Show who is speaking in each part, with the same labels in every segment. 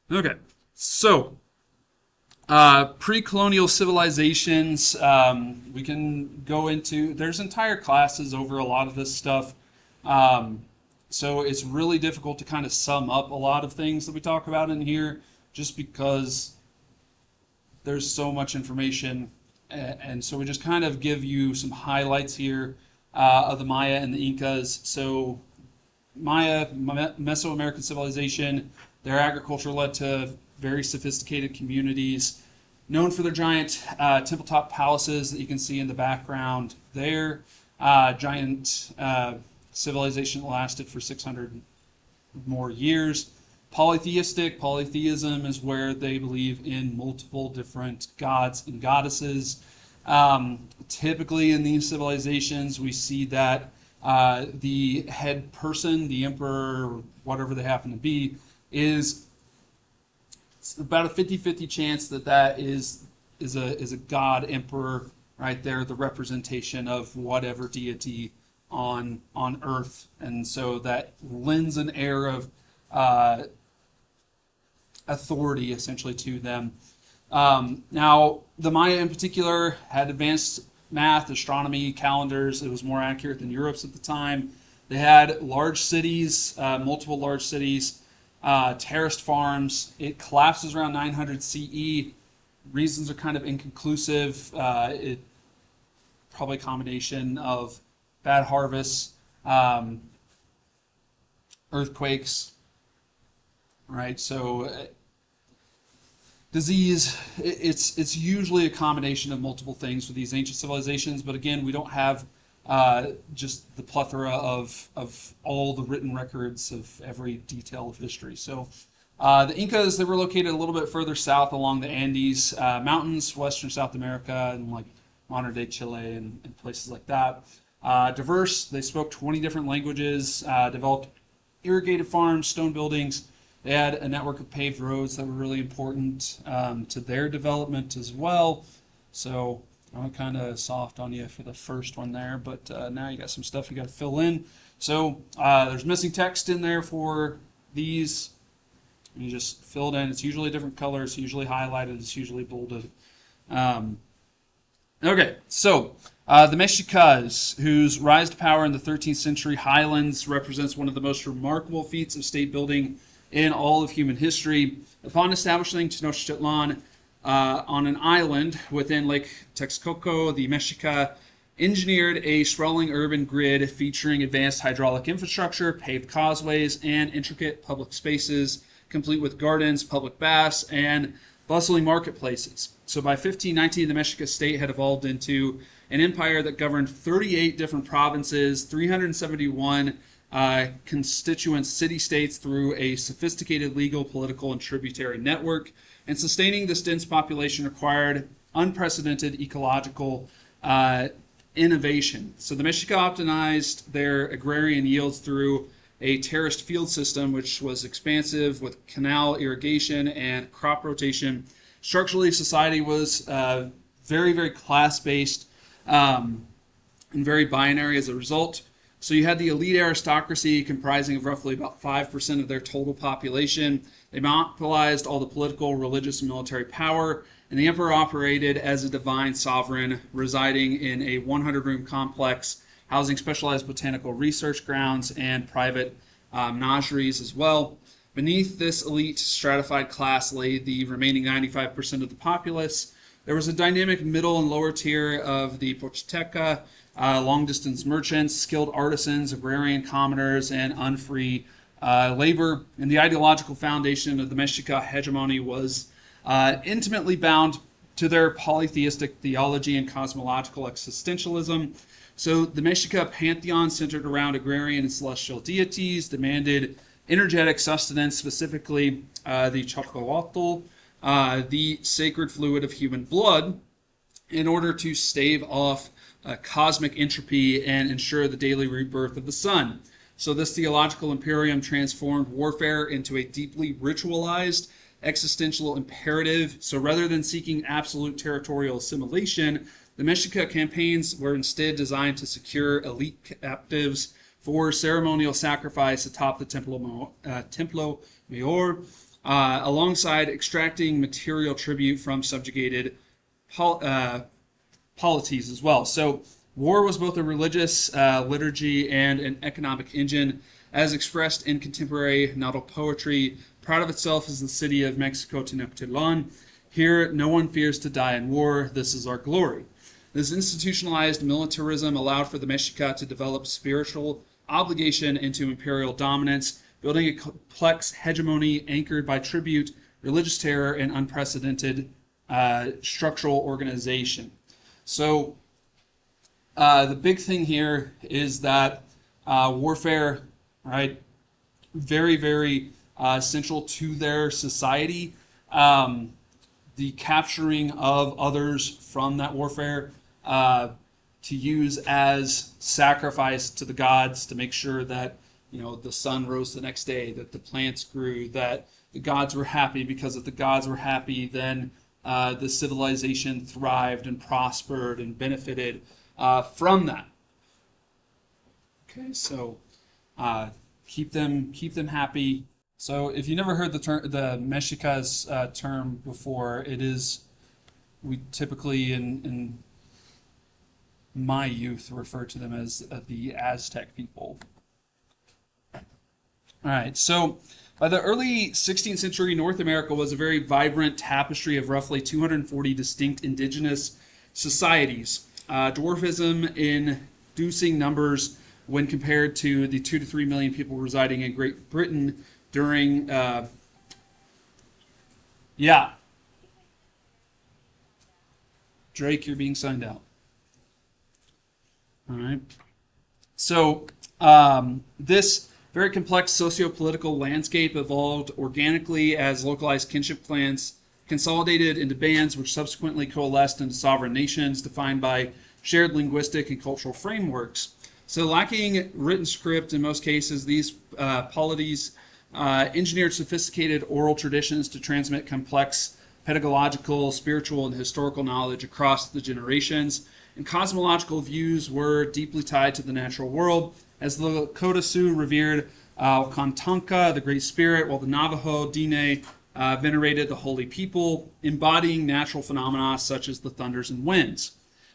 Speaker 1: Okay, so pre-colonial civilizations. We can go into. There's entire classes over a lot of this stuff. Um, so it's really difficult to kind of sum up a lot of things that we talk about in here, just because there's so much information, and so we just kind of give you some highlights here of the Maya and the Incas. So Maya, Mesoamerican civilization, their agriculture led to very sophisticated communities, known for their giant temple-top palaces that you can see in the background there. Giant civilization that lasted for 600 more years. Polytheism is where they believe in multiple different gods and goddesses. Typically, in these civilizations, we see that the head person, the emperor, whatever they happen to be, is about a 50-50 chance that that is a god emperor right there, the representation of whatever deity on Earth, and so that lends an air of authority essentially to them. Now, the Maya in particular had advanced math, astronomy, calendars. It was more accurate than Europe's at the time. They had large cities, multiple large cities, terraced farms. It collapses around 900 CE. Reasons are kind of inconclusive. It probably a combination of bad harvests, earthquakes, right? So disease, it's usually a combination of multiple things for these ancient civilizations, but again, we don't have just the plethora of all the written records of every detail of history. So the Incas, they were located a little bit further south along the Andes Mountains, western South America, and like modern day Chile and places like that. Diverse, they spoke 20 different languages, developed irrigated farms, stone buildings. They had a network of paved roads that were really important to their development as well. So I'm kind of soft on you for the first one there, but now you got some stuff you got to fill in. So there's missing text in there for these. You just fill it in. It's usually a different color. It's usually highlighted. It's usually bolded. Okay, so the Mexicas, whose rise to power in the 13th century highlands represents one of the most remarkable feats of state building in all of human history. Upon establishing Tenochtitlan on an island within Lake Texcoco, the Mexica engineered a sprawling urban grid featuring advanced hydraulic infrastructure, paved causeways, and intricate public spaces, complete with gardens, public baths, and bustling marketplaces. So by 1519, the Mexica state had evolved into an empire that governed 38 different provinces, 371 constituent city-states through a sophisticated legal, political, and tributary network. And sustaining this dense population required unprecedented ecological innovation. So the Mexica optimized their agrarian yields through a terraced field system, which was expansive with canal irrigation and crop rotation. Structurally, society was very, very class-based and very binary as a result. So you had the elite aristocracy comprising of roughly about 5% of their total population. They monopolized all the political, religious, and military power, and the emperor operated as a divine sovereign, residing in a 100-room complex, housing specialized botanical research grounds and private menageries as well. Beneath this elite stratified class lay the remaining 95% of the populace. There was a dynamic middle and lower tier of the Pochiteca, long-distance merchants, skilled artisans, agrarian commoners, and unfree labor. And the ideological foundation of the Mexica hegemony was intimately bound to their polytheistic theology and cosmological existentialism. So the Mexica pantheon, centered around agrarian and celestial deities, demanded energetic sustenance, specifically the Chacoatl, the sacred fluid of human blood, in order to stave off cosmic entropy and ensure the daily rebirth of the sun. So this theological imperium transformed warfare into a deeply ritualized existential imperative. So rather than seeking absolute territorial assimilation, the Mexica campaigns were instead designed to secure elite captives for ceremonial sacrifice atop the Templo Mayor. alongside extracting material tribute from subjugated polities as well. So war was both a religious liturgy and an economic engine, as expressed in contemporary nautical poetry. Proud of itself is the city of Mexico, Tenochtitlan. Here, no one fears to die in war. This is our glory. This institutionalized militarism allowed for the Mexica to develop spiritual obligation into imperial dominance, building a complex hegemony anchored by tribute, religious terror, and unprecedented structural organization. So the big thing here is that warfare, right, very, very central to their society. The capturing of others from that warfare to use as sacrifice to the gods to make sure that the sun rose the next day, that the plants grew, that the gods were happy, because if the gods were happy, then the civilization thrived and prospered and benefited from that. Okay, so keep them happy. So if you never heard the Mexicas term before, we typically in my youth refer to them as the Aztec people. All right, so by the early 16th century, North America was a very vibrant tapestry of roughly 240 distinct indigenous societies. Dwarfism inducing numbers when compared to the 2 to 3 million people residing in Great Britain during, Drake, you're being signed out. All right. So this very complex socio-political landscape evolved organically as localized kinship clans consolidated into bands, which subsequently coalesced into sovereign nations defined by shared linguistic and cultural frameworks. So lacking written script in most cases, these polities engineered sophisticated oral traditions to transmit complex pedagogical, spiritual, and historical knowledge across the generations. And cosmological views were deeply tied to the natural world, as the Lakota Sioux revered Kantanka, the Great Spirit, while the Navajo Diné venerated the Holy People, embodying natural phenomena such as the thunders and winds.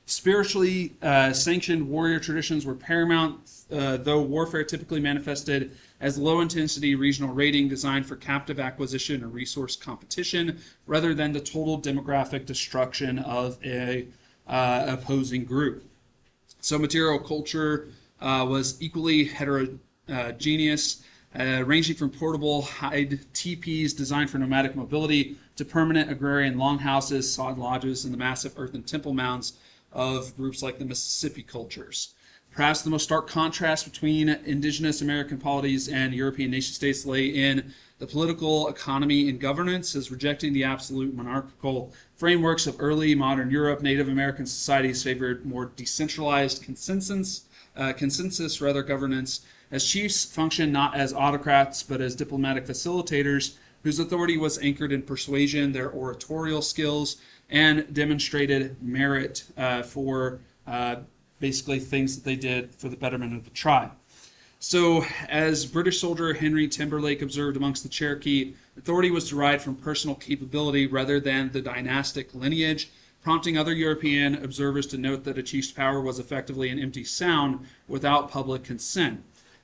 Speaker 1: Spiritually sanctioned warrior traditions were paramount, though warfare typically manifested as low-intensity regional raiding designed for captive acquisition or resource competition, rather than the total demographic destruction of a opposing group. So material culture was equally heterogeneous, ranging from portable hide teepees designed for nomadic mobility to permanent agrarian longhouses, sod lodges, and the massive earthen temple mounds of groups like the Mississippi cultures. Perhaps the most stark contrast between indigenous American polities and European nation-states lay in the political economy and governance, as rejecting the absolute monarchical frameworks of early modern Europe. Native American societies favored more decentralized consensus governance, as chiefs functioned not as autocrats but as diplomatic facilitators whose authority was anchored in persuasion, their oratorial skills, and demonstrated merit for basically things that they did for the betterment of the tribe. So, as British soldier Henry Timberlake observed amongst the Cherokee, authority was derived from personal capability rather than the dynastic lineage, prompting other European observers to note that a chief's power was effectively an empty sound without public consent.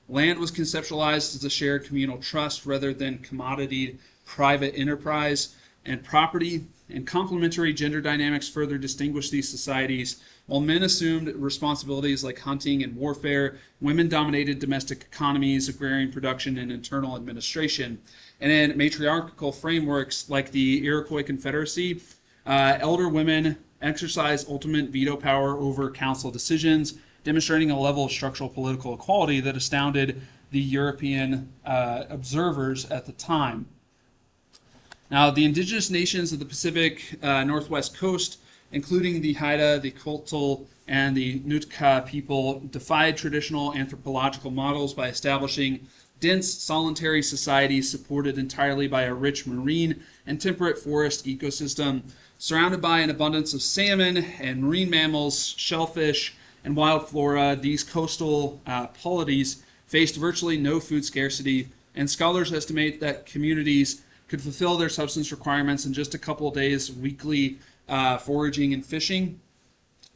Speaker 1: Land was conceptualized as a shared communal trust rather than commoditied private enterprise, and property and complementary gender dynamics further distinguished these societies. While men assumed responsibilities like hunting and warfare, women dominated domestic economies, agrarian production, and internal administration. And in matriarchal frameworks like the Iroquois Confederacy, elder women exercised ultimate veto power over council decisions, demonstrating a level of structural political equality that astounded the European observers at the time. Now, the indigenous nations of the Pacific Northwest coast, including the Haida, the Coatl, and the Nootka people, defied traditional anthropological models by establishing dense, solitary societies supported entirely by a rich marine and temperate forest ecosystem, surrounded by an abundance of salmon and marine mammals, shellfish, and wild flora. These coastal polities faced virtually no food scarcity, and scholars estimate that communities could fulfill their subsistence requirements in just a couple of days weekly foraging and fishing.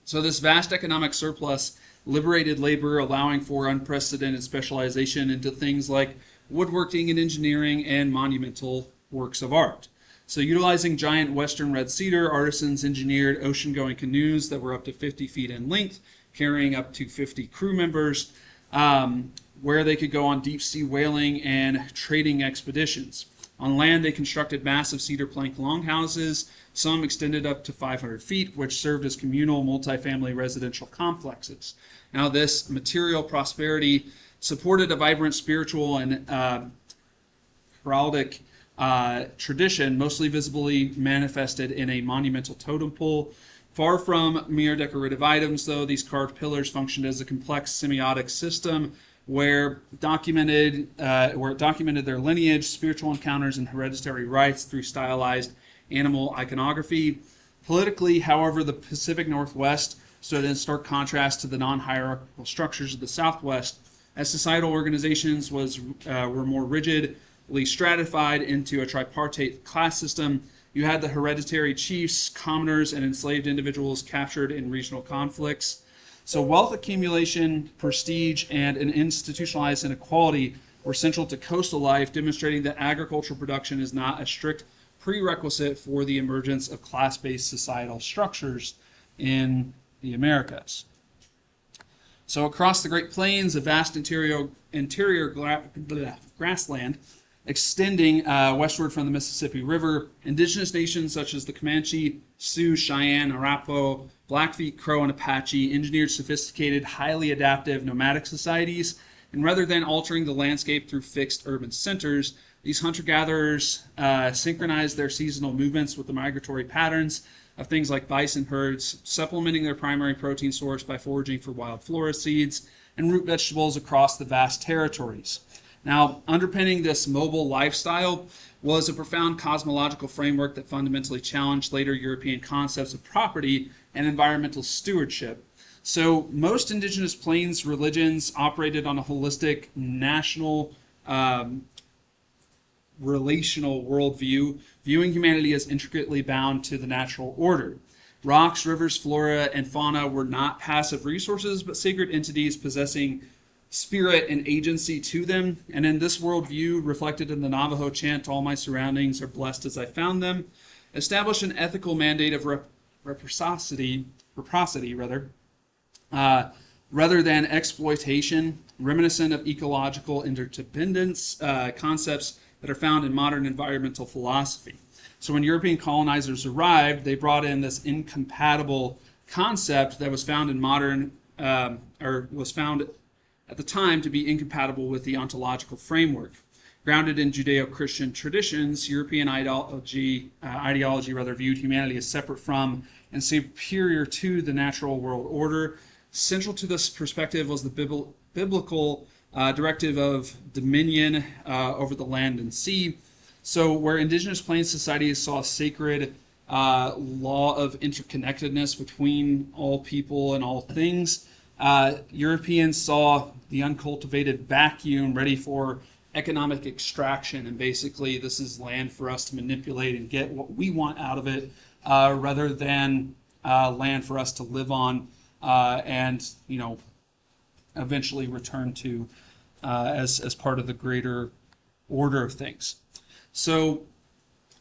Speaker 1: So this vast economic surplus liberated labor, allowing for unprecedented specialization into things like woodworking and engineering and monumental works of art. So utilizing giant western red cedar, artisans engineered ocean-going canoes that were up to 50 feet in length, carrying up to 50 crew members, where they could go on deep-sea whaling and trading expeditions. On land, they constructed massive cedar plank longhouses, some extended up to 500 feet, which served as communal multifamily residential complexes. Now, this material prosperity supported a vibrant spiritual and heraldic tradition, mostly visibly manifested in a monumental totem pole. Far from mere decorative items, though, these carved pillars functioned as a complex semiotic system where it documented their lineage, spiritual encounters, and hereditary rites through stylized animal iconography. Politically, however, the Pacific Northwest stood in stark contrast to the non-hierarchical structures of the Southwest, as societal organizations were more rigidly stratified into a tripartite class system. You had the hereditary chiefs, commoners, and enslaved individuals captured in regional conflicts. So wealth accumulation, prestige, and an institutionalized inequality were central to coastal life, demonstrating that agricultural production is not a strict prerequisite for the emergence of class-based societal structures in the Americas. So across the Great Plains, a vast interior grassland extending westward from the Mississippi River, indigenous nations such as the Comanche, Sioux, Cheyenne, Arapaho, Blackfeet, Crow, and Apache engineered sophisticated, highly adaptive nomadic societies, and rather than altering the landscape through fixed urban centers, these hunter-gatherers synchronized their seasonal movements with the migratory patterns of things like bison herds, supplementing their primary protein source by foraging for wild flora seeds and root vegetables across the vast territories. Now, underpinning this mobile lifestyle was a profound cosmological framework that fundamentally challenged later European concepts of property and environmental stewardship. So most indigenous plains religions operated on a holistic, national, relational worldview, viewing humanity as intricately bound to the natural order. Rocks, rivers, flora, and fauna were not passive resources, but sacred entities possessing spirit and agency to them. And in this worldview, reflected in the Navajo chant, "All my surroundings are blessed as I found them," established an ethical mandate of reciprocity rather than exploitation, reminiscent of ecological interdependence, concepts that are found in modern environmental philosophy. So when European colonizers arrived, they brought in this incompatible concept that was found in was found at the time to be incompatible with the ontological framework. Grounded in Judeo-Christian traditions, European ideology viewed humanity as separate from and superior to the natural world order. Central to this perspective was the biblical directive of dominion over the land and sea. So where indigenous plains societies saw a sacred law of interconnectedness between all people and all things, Europeans saw the uncultivated vacuum ready for economic extraction, and basically this is land for us to manipulate and get what we want out of it, rather than land for us to live on and eventually return to as part of the greater order of things. So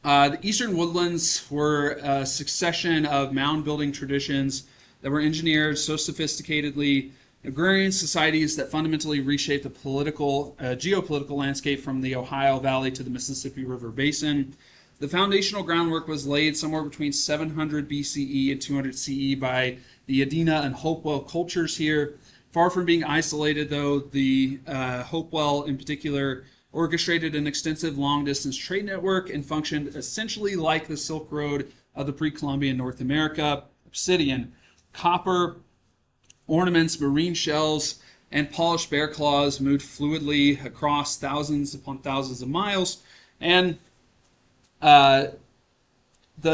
Speaker 1: the Eastern Woodlands were a succession of mound-building traditions that were engineered so sophisticatedly, agrarian societies that fundamentally reshaped the geopolitical landscape from the Ohio Valley to the Mississippi River Basin. The foundational groundwork was laid somewhere between 700 BCE and 200 CE by the Adena and Hopewell cultures here. Far from being isolated, though, the Hopewell in particular orchestrated an extensive long-distance trade network and functioned essentially like the Silk Road of the pre-Columbian North America. Obsidian, copper, ornaments, marine shells, and polished bear claws moved fluidly across thousands upon thousands of miles. And the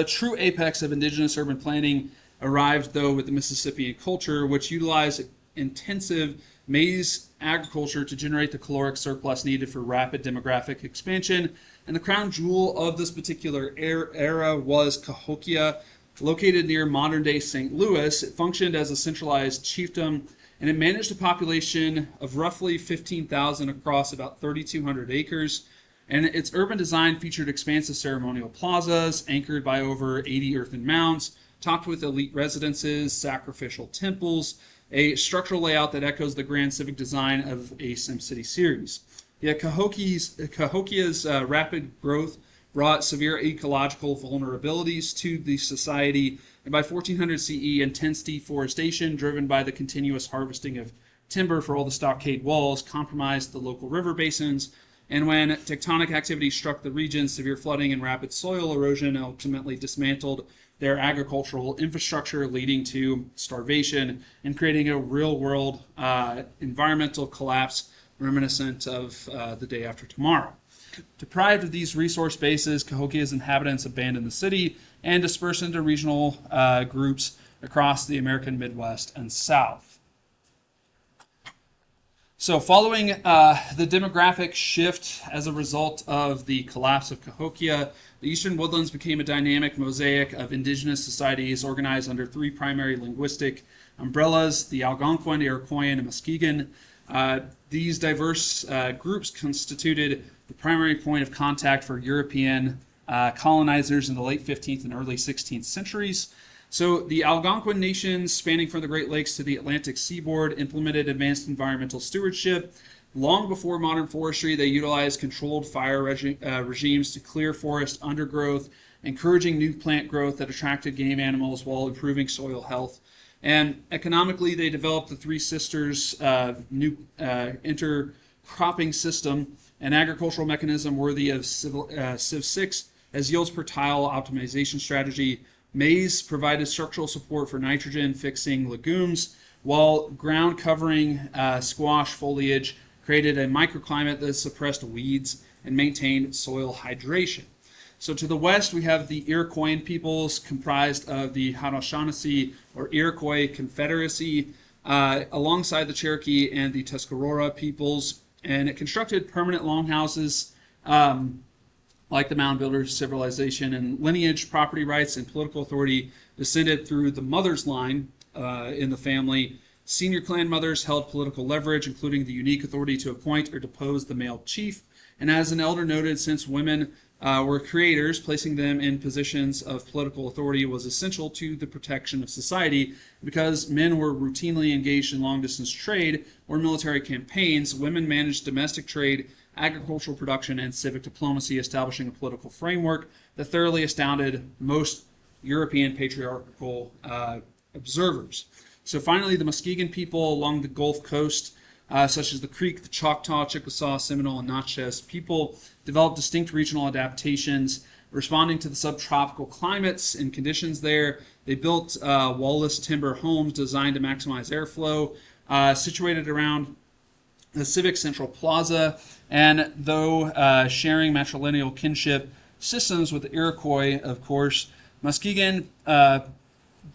Speaker 1: true apex of indigenous urban planning arrived, though, with the Mississippian culture, which utilized intensive maize agriculture to generate the caloric surplus needed for rapid demographic expansion. And the crown jewel of this particular era was Cahokia, located near modern-day St. Louis. It functioned as a centralized chiefdom, and it managed a population of roughly 15,000 across about 3,200 acres. And its urban design featured expansive ceremonial plazas anchored by over 80 earthen mounds, topped with elite residences, sacrificial temples, a structural layout that echoes the grand civic design of a SimCity series. Yet Cahokia's rapid growth brought severe ecological vulnerabilities to the society, and by 1400 CE, intense deforestation, driven by the continuous harvesting of timber for all the stockade walls, compromised the local river basins. And when tectonic activity struck the region, severe flooding and rapid soil erosion ultimately dismantled their agricultural infrastructure, leading to starvation and creating a real-world environmental collapse reminiscent of the day after tomorrow. Deprived of these resource bases, Cahokia's inhabitants abandoned the city and dispersed into regional groups across the American Midwest and South. So following the demographic shift as a result of the collapse of Cahokia, the Eastern Woodlands became a dynamic mosaic of indigenous societies organized under three primary linguistic umbrellas: the Algonquin, Iroquoian, and Muskegon. These diverse groups constituted the primary point of contact for European colonizers in the late 15th and early 16th centuries. So the Algonquin nations, spanning from the Great Lakes to the Atlantic seaboard, implemented advanced environmental stewardship. Long before modern forestry, they utilized controlled fire regimes to clear forest undergrowth, encouraging new plant growth that attracted game animals while improving soil health. And economically, they developed the Three Sisters new intercropping system, an agricultural mechanism worthy of Civ 6 as yields per tile optimization strategy. Maize provided structural support for nitrogen fixing legumes, while ground covering squash foliage created a microclimate that suppressed weeds and maintained soil hydration. So to the west, we have the Iroquoian peoples, comprised of the Haudenosaunee or Iroquois Confederacy, alongside the Cherokee and the Tuscarora peoples, and it constructed permanent longhouses like the Mound Builders civilization, and lineage, property rights, and political authority descended through the mother's line in the family. Senior clan mothers held political leverage, including the unique authority to appoint or depose the male chief. And as an elder noted, since women were creators, placing them in positions of political authority was essential to the protection of society. Because men were routinely engaged in long-distance trade or military campaigns, women managed domestic trade, agricultural production, and civic diplomacy, establishing a political framework that thoroughly astounded most European patriarchal observers. So finally, the Muskegon people along the Gulf Coast, such as the Creek, the Choctaw, Chickasaw, Seminole, and Natchez people, developed distinct regional adaptations, responding to the subtropical climates and conditions there. They built wall-less timber homes designed to maximize airflow, situated around the Civic Central Plaza, and though sharing matrilineal kinship systems with the Iroquois, of course, Muskegon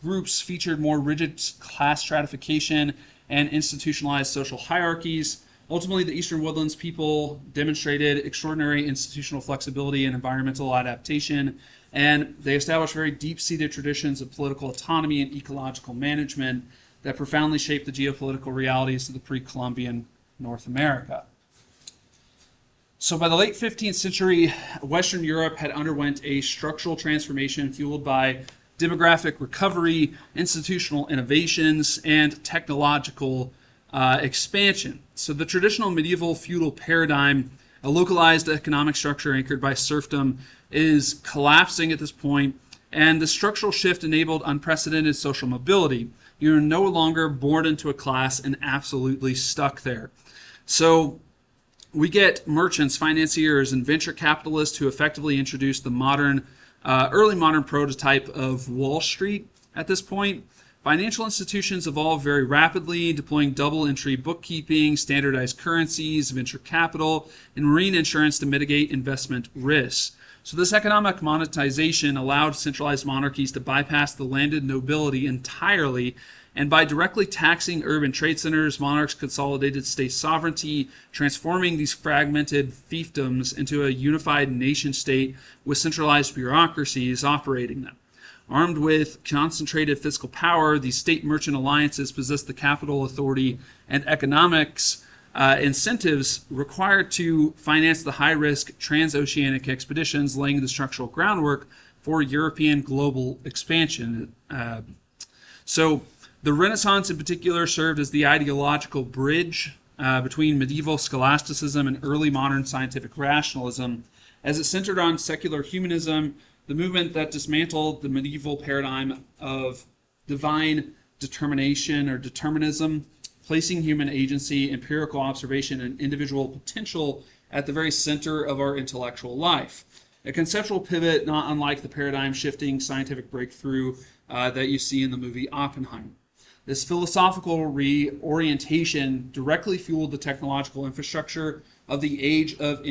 Speaker 1: groups featured more rigid class stratification and institutionalized social hierarchies. Ultimately, the Eastern Woodlands people demonstrated extraordinary institutional flexibility and environmental adaptation, and they established very deep-seated traditions of political autonomy and ecological management that profoundly shaped the geopolitical realities of the pre-Columbian North America. So by the late 15th century, Western Europe had underwent a structural transformation fueled by demographic recovery, institutional innovations, and technological expansion. So the traditional medieval feudal paradigm, a localized economic structure anchored by serfdom, is collapsing at this point, and the structural shift enabled unprecedented social mobility. You're no longer born into a class and absolutely stuck there. So we get merchants, financiers, and venture capitalists who effectively introduced the early modern prototype of Wall Street at this point. Financial institutions evolved very rapidly, deploying double-entry bookkeeping, standardized currencies, venture capital, and marine insurance to mitigate investment risks. So this economic monetization allowed centralized monarchies to bypass the landed nobility entirely And by directly taxing urban trade centers, monarchs consolidated state sovereignty, transforming these fragmented fiefdoms into a unified nation state with centralized bureaucracies operating them. Armed with concentrated fiscal power, these state merchant alliances possessed the capital, authority, and economics incentives required to finance the high-risk transoceanic expeditions, laying the structural groundwork for European global expansion. So the Renaissance in particular served as the ideological bridge between medieval scholasticism and early modern scientific rationalism, as it centered on secular humanism, the movement that dismantled the medieval paradigm of divine determination or determinism, placing human agency, empirical observation, and individual potential at the very center of our intellectual life. A conceptual pivot not unlike the paradigm-shifting scientific breakthrough that you see in the movie Oppenheimer. This philosophical reorientation directly fueled the technological infrastructure of the age of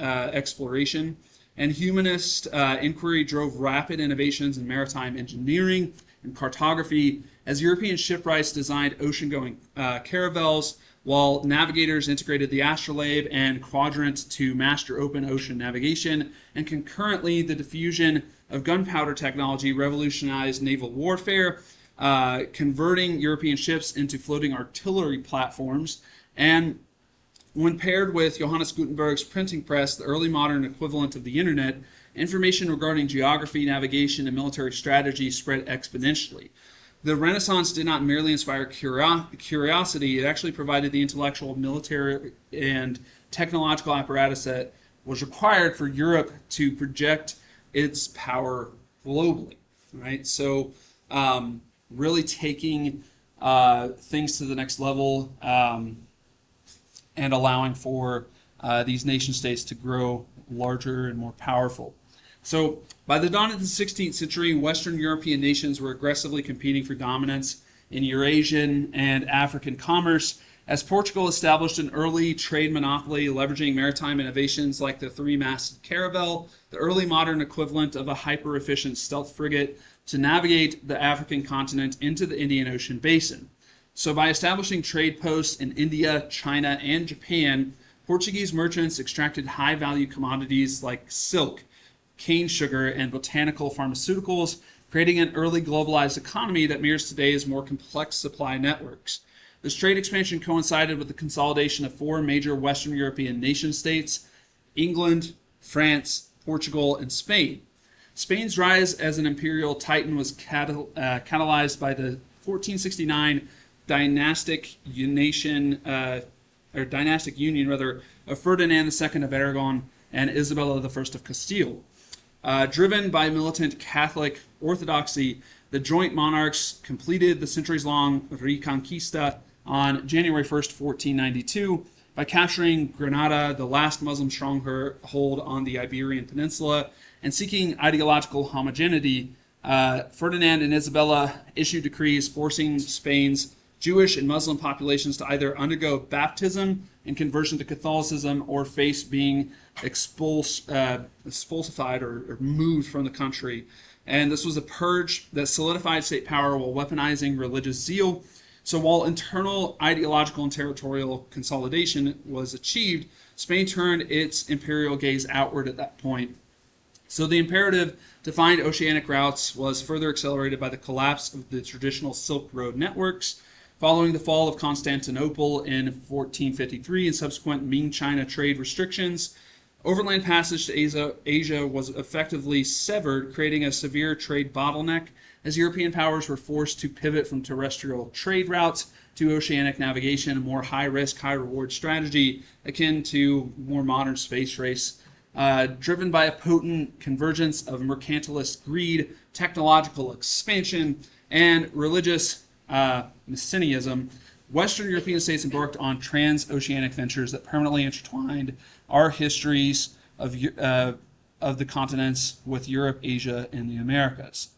Speaker 1: exploration, and humanist inquiry drove rapid innovations in maritime engineering and cartography as European shipwrights designed ocean-going caravels, while navigators integrated the astrolabe and quadrant to master open ocean navigation, and concurrently the diffusion of gunpowder technology revolutionized naval warfare, converting European ships into floating artillery platforms. And when paired with Johannes Gutenberg's printing press, the early modern equivalent of the internet, information regarding geography, navigation, and military strategy spread exponentially. The Renaissance did not merely inspire curiosity, it actually provided the intellectual, military, and technological apparatus that was required for Europe to project its power globally. Right? So, really taking things to the next level and allowing for these nation states to grow larger and more powerful. So by the dawn of the 16th century, Western European nations were aggressively competing for dominance in Eurasian and African commerce, as Portugal established an early trade monopoly, leveraging maritime innovations like the three-masted caravel, the early modern equivalent of a hyper-efficient stealth frigate, to navigate the African continent into the Indian Ocean basin. So by establishing trade posts in India, China, and Japan, Portuguese merchants extracted high-value commodities like silk, cane sugar, and botanical pharmaceuticals, creating an early globalized economy that mirrors today's more complex supply networks. This trade expansion coincided with the consolidation of four major Western European nation states: England, France, Portugal, and Spain. Spain's rise as an imperial titan was catalyzed by the 1469 dynastic union of Ferdinand II of Aragon and Isabella I of Castile. Driven by militant Catholic orthodoxy, the joint monarchs completed the centuries-long Reconquista on January 1st, 1492, by capturing Granada, the last Muslim stronghold on the Iberian Peninsula, and seeking ideological homogeneity. Ferdinand and Isabella issued decrees forcing Spain's Jewish and Muslim populations to either undergo baptism and conversion to Catholicism or face being expulsified or moved from the country. And this was a purge that solidified state power while weaponizing religious zeal. So while internal ideological and territorial consolidation was achieved, Spain turned its imperial gaze outward at that point. So the imperative to find oceanic routes was further accelerated by the collapse of the traditional Silk Road networks. Following the fall of Constantinople in 1453 and subsequent Ming-China trade restrictions, overland passage to Asia was effectively severed, creating a severe trade bottleneck as European powers were forced to pivot from terrestrial trade routes to oceanic navigation, a more high-risk, high-reward strategy akin to more modern space race. Driven by a potent convergence of mercantilist greed, technological expansion, and religious messianism, Western European states embarked on transoceanic ventures that permanently intertwined our histories of the continents with Europe, Asia, and the Americas.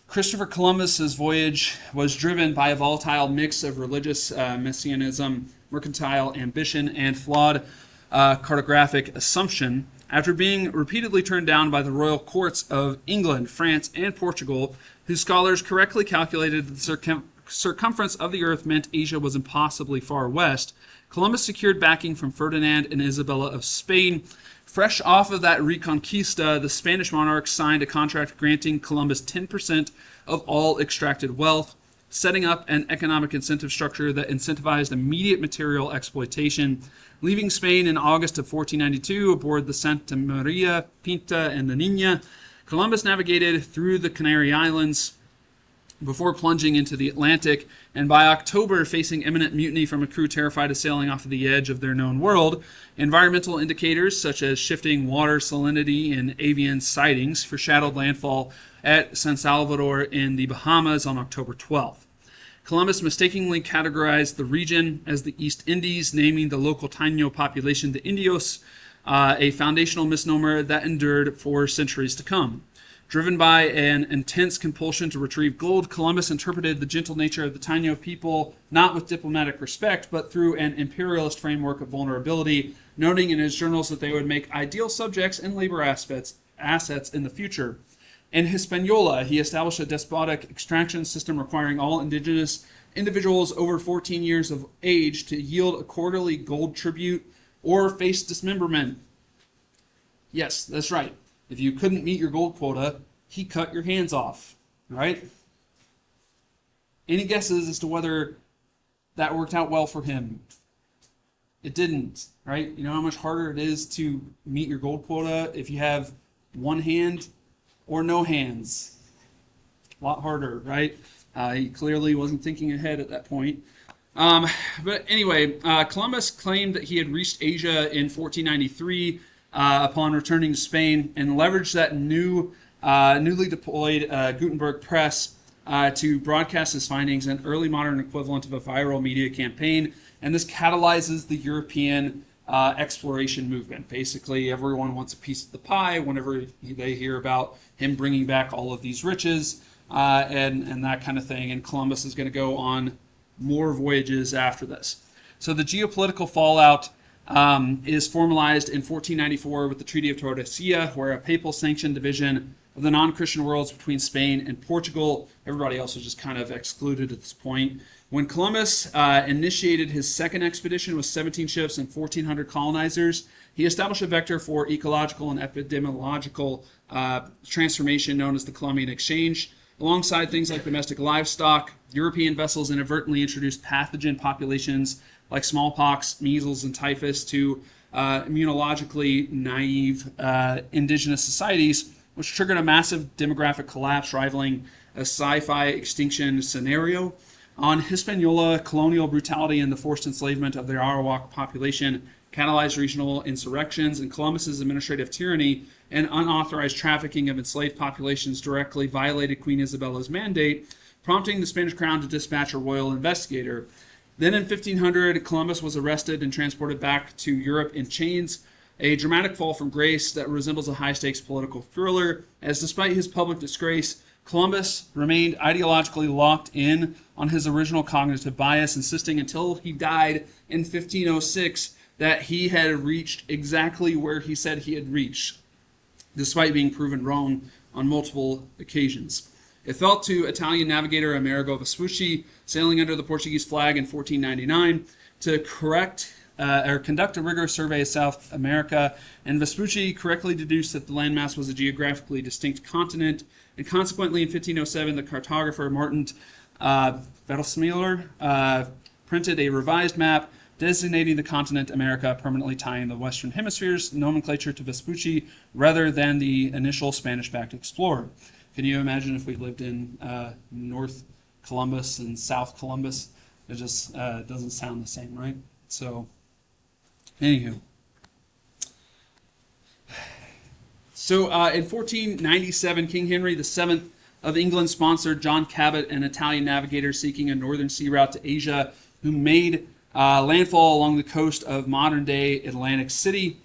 Speaker 1: Christopher Columbus's voyage was driven by a volatile mix of religious messianism, mercantile ambition, and flawed cartographic assumption. After being repeatedly turned down by the royal courts of England, France, and Portugal, whose scholars correctly calculated that the circumference of the earth meant Asia was impossibly far west, Columbus secured backing from Ferdinand and Isabella of Spain. Fresh off of that Reconquista, the Spanish monarchs signed a contract granting Columbus 10% of all extracted wealth, setting up an economic incentive structure that incentivized immediate material exploitation. Leaving Spain in August of 1492 aboard the Santa Maria, Pinta, and the Nina, Columbus navigated through the Canary Islands before plunging into the Atlantic, and by October facing imminent mutiny from a crew terrified of sailing off of the edge of their known world. Environmental indicators such as shifting water salinity and avian sightings foreshadowed landfall at San Salvador in the Bahamas on October 12th. Columbus mistakenly categorized the region as the East Indies, naming the local Taino population the Indios, a foundational misnomer that endured for centuries to come. Driven by an intense compulsion to retrieve gold, Columbus interpreted the gentle nature of the Taino people not with diplomatic respect, but through an imperialist framework of vulnerability, noting in his journals that they would make ideal subjects and labor assets in the future. In Hispaniola, he established a despotic extraction system requiring all indigenous individuals over 14 years of age to yield a quarterly gold tribute or face dismemberment. Yes, that's right. If you couldn't meet your gold quota, he cut your hands off, right? Any guesses as to whether that worked out well for him? It didn't, right? You know how much harder it is to meet your gold quota if you have one hand or no hands? A lot harder, right? He clearly wasn't thinking ahead at that point. But anyway, Columbus claimed that he had reached Asia in 1493 upon returning to Spain, and leveraged that newly deployed Gutenberg press to broadcast his findings, an early modern equivalent of a viral media campaign. And this catalyzes the European exploration movement. Basically, everyone wants a piece of the pie whenever they hear about him bringing back all of these riches and that kind of thing. And Columbus is going to go on more voyages after this. So the geopolitical fallout is formalized in 1494 with the Treaty of Tordesillas, where a papal-sanctioned division of the non-Christian worlds between Spain and Portugal. Everybody else was just kind of excluded at this point. When Columbus initiated his second expedition with 17 ships and 1,400 colonizers, he established a vector for ecological and epidemiological transformation known as the Columbian Exchange. Alongside things like domestic livestock, European vessels inadvertently introduced pathogen populations like smallpox, measles, and typhus to immunologically naive indigenous societies, which triggered a massive demographic collapse rivaling a sci-fi extinction scenario. On Hispaniola, colonial brutality and the forced enslavement of the Arawak population catalyzed regional insurrections, and Columbus's administrative tyranny and unauthorized trafficking of enslaved populations directly violated Queen Isabella's mandate, prompting the Spanish crown to dispatch a royal investigator. Then in 1500, Columbus was arrested and transported back to Europe in chains, a dramatic fall from grace that resembles a high-stakes political thriller, as despite his public disgrace, Columbus remained ideologically locked in on his original cognitive bias, insisting until he died in 1506 that he had reached exactly where he said he had reached, despite being proven wrong on multiple occasions. It fell to Italian navigator Amerigo Vespucci, sailing under the Portuguese flag in 1499, to conduct a rigorous survey of South America, and Vespucci correctly deduced that the landmass was a geographically distinct continent, and consequently in 1507 the cartographer Martin Vettelsmüller printed a revised map designating the continent America, permanently tying the Western Hemisphere's nomenclature to Vespucci rather than the initial Spanish-backed explorer. Can you imagine if we lived in North Columbus and South Columbus? It just doesn't sound the same, right? So, anywho. So, in 1497, King Henry VII of England sponsored John Cabot, an Italian navigator seeking a northern sea route to Asia, who made landfall along the coast of modern-day Atlantic City.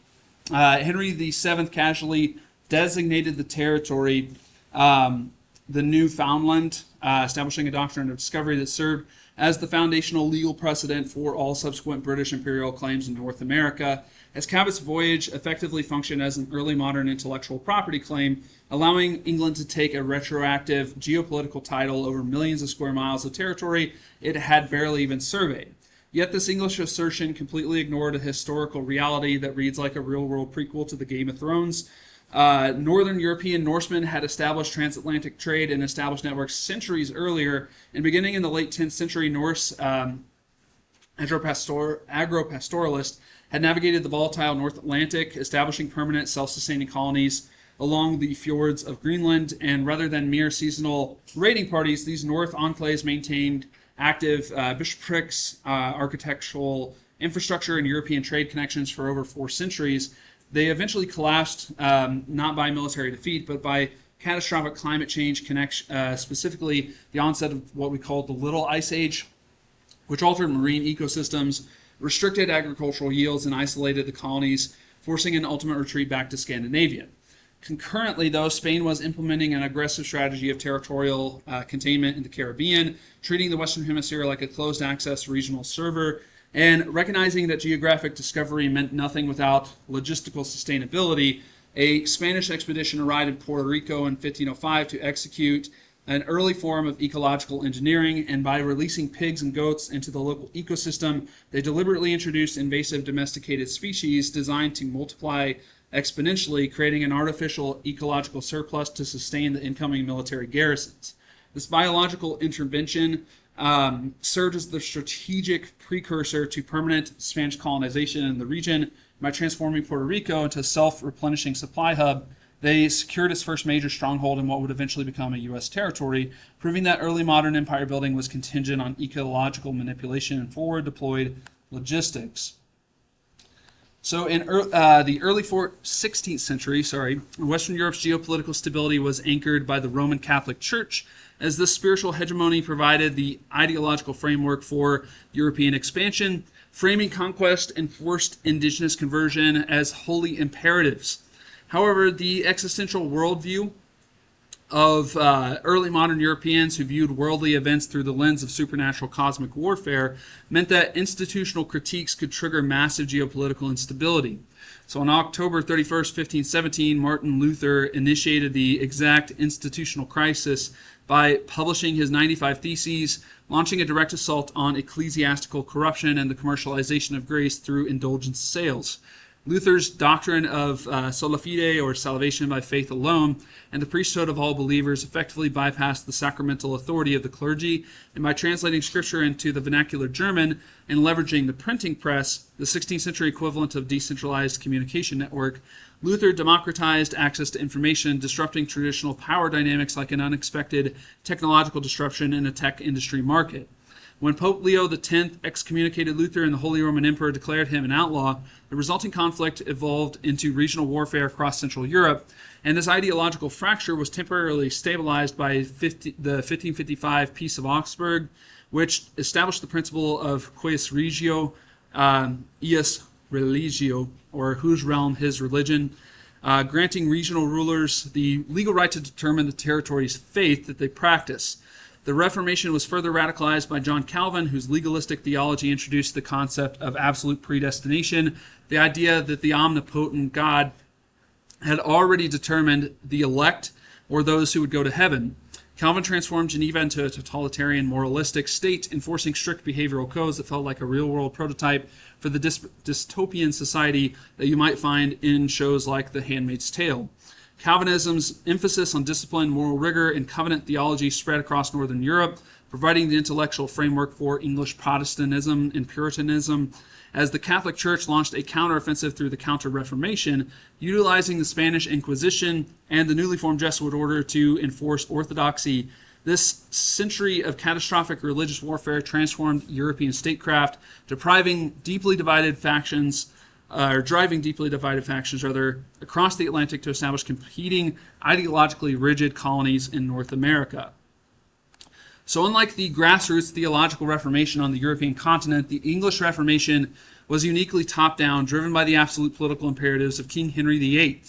Speaker 1: Henry VII casually designated the territory the Newfoundland, establishing a doctrine of discovery that served as the foundational legal precedent for all subsequent British imperial claims in North America, as Cabot's voyage effectively functioned as an early modern intellectual property claim, allowing England to take a retroactive geopolitical title over millions of square miles of territory it had barely even surveyed. Yet this English assertion completely ignored a historical reality that reads like a real-world prequel to the Game of Thrones. Northern European Norsemen had established transatlantic trade and established networks centuries earlier, and beginning in the late 10th century, Norse agropastoralists had navigated the volatile North Atlantic, establishing permanent self-sustaining colonies along the fjords of Greenland, and rather than mere seasonal raiding parties, these North enclaves maintained active bishoprics, architectural infrastructure, and European trade connections for over 4 centuries. They eventually collapsed, not by military defeat, but by catastrophic climate change, specifically the onset of what we call the Little Ice Age, which altered marine ecosystems, restricted agricultural yields, and isolated the colonies, forcing an ultimate retreat back to Scandinavia. Concurrently, though, Spain was implementing an aggressive strategy of territorial containment in the Caribbean, treating the Western Hemisphere like a closed-access regional server, and recognizing that geographic discovery meant nothing without logistical sustainability. A Spanish expedition arrived in Puerto Rico in 1505 to execute an early form of ecological engineering, and by releasing pigs and goats into the local ecosystem, they deliberately introduced invasive domesticated species designed to multiply exponentially, creating an artificial ecological surplus to sustain the incoming military garrisons. This biological intervention served as the strategic precursor to permanent Spanish colonization in the region. By transforming Puerto Rico into a self-replenishing supply hub, they secured its first major stronghold in what would eventually become a U.S. territory, proving that early modern empire building was contingent on ecological manipulation and forward-deployed logistics. So in the early 16th century, Western Europe's geopolitical stability was anchored by the Roman Catholic Church, as this spiritual hegemony provided the ideological framework for European expansion, framing conquest and forced indigenous conversion as holy imperatives. However, the existential worldview of early modern Europeans who viewed worldly events through the lens of supernatural cosmic warfare meant that institutional critiques could trigger massive geopolitical instability. So on October 31st, 1517, Martin Luther initiated the exact institutional crisis by publishing his 95 Theses, launching a direct assault on ecclesiastical corruption and the commercialization of grace through indulgence sales. Luther's doctrine of sola fide, or salvation by faith alone, and the priesthood of all believers effectively bypassed the sacramental authority of the clergy, and by translating scripture into the vernacular German and leveraging the printing press, the 16th century equivalent of decentralized communication network, Luther democratized access to information, disrupting traditional power dynamics like an unexpected technological disruption in a tech industry market. When Pope Leo X excommunicated Luther and the Holy Roman Emperor declared him an outlaw, the resulting conflict evolved into regional warfare across Central Europe, and this ideological fracture was temporarily stabilized by the 1555 Peace of Augsburg, which established the principle of quis regio, ius religio, or whose realm his religion, granting regional rulers the legal right to determine the territory's faith that they practice. The Reformation was further radicalized by John Calvin, whose legalistic theology introduced the concept of absolute predestination, the idea that the omnipotent God had already determined the elect, or those who would go to heaven. Calvin transformed Geneva into a totalitarian, moralistic state, enforcing strict behavioral codes that felt like a real-world prototype for the dystopian society that you might find in shows like The Handmaid's Tale. Calvinism's emphasis on discipline, moral rigor, and covenant theology spread across Northern Europe, providing the intellectual framework for English Protestantism and Puritanism, as the Catholic Church launched a counteroffensive through the Counter-Reformation, utilizing the Spanish Inquisition and the newly formed Jesuit order to enforce orthodoxy. This century of catastrophic religious warfare transformed European statecraft, driving deeply divided factions across the Atlantic to establish competing, ideologically rigid colonies in North America. So unlike the grassroots theological Reformation on the European continent, the English Reformation was uniquely top-down, driven by the absolute political imperatives of King Henry VIII.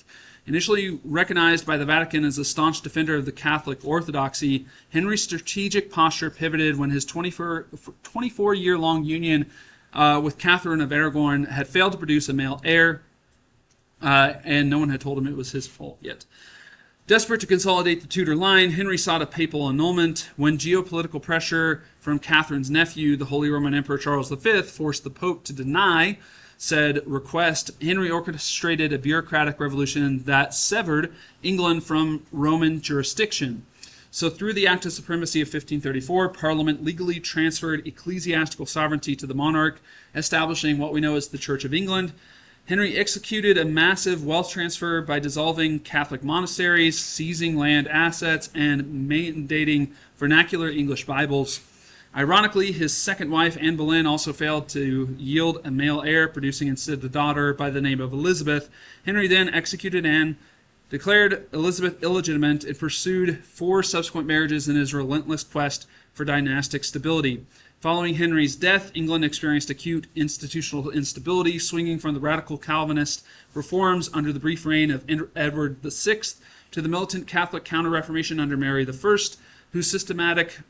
Speaker 1: Initially recognized by the Vatican as a staunch defender of the Catholic orthodoxy, Henry's strategic posture pivoted when his 24-year-long union with Catherine of Aragon had failed to produce a male heir, and no one had told him it was his fault yet. Desperate to consolidate the Tudor line, Henry sought a papal annulment. When geopolitical pressure from Catherine's nephew, the Holy Roman Emperor Charles V, forced the Pope to deny said request, Henry orchestrated a bureaucratic revolution that severed England from Roman jurisdiction. So through the Act of Supremacy of 1534, Parliament legally transferred ecclesiastical sovereignty to the monarch, establishing what we know as the Church of England. Henry executed a massive wealth transfer by dissolving Catholic monasteries, seizing land assets, and mandating vernacular English Bibles. Ironically, his second wife, Anne Boleyn, also failed to yield a male heir, producing instead a daughter by the name of Elizabeth. Henry then executed Anne, declared Elizabeth illegitimate, and pursued 4 subsequent marriages in his relentless quest for dynastic stability. Following Henry's death, England experienced acute institutional instability, swinging from the radical Calvinist reforms under the brief reign of Edward VI to the militant Catholic Counter-Reformation under Mary I, whose systematic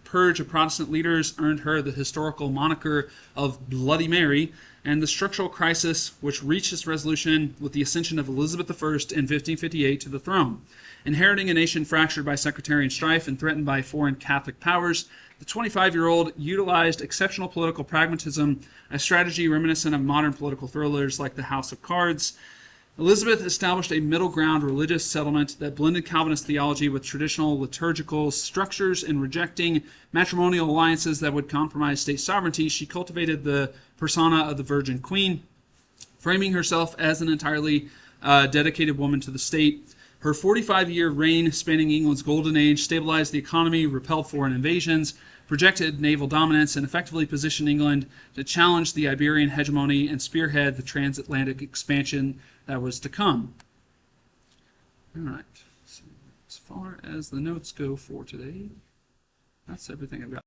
Speaker 1: purge of Protestant leaders earned her the historical moniker of Bloody Mary, and the structural crisis which reached its resolution with the ascension of Elizabeth I in 1558 to the throne. Inheriting a nation fractured by sectarian strife and threatened by foreign Catholic powers, the 25-year-old utilized exceptional political pragmatism, a strategy reminiscent of modern political thrillers like the House of Cards. Elizabeth established a middle ground religious settlement that blended Calvinist theology with traditional liturgical structures. In rejecting matrimonial alliances that would compromise state sovereignty, she cultivated the persona of the Virgin Queen, framing herself as an entirely dedicated woman to the state. Her 45-year reign, spanning England's golden age, stabilized the economy, repelled foreign invasions, projected naval dominance, and effectively positioned England to challenge the Iberian hegemony and spearhead the transatlantic expansion that was to come. All right. So as far as the notes go for today, that's everything I've got.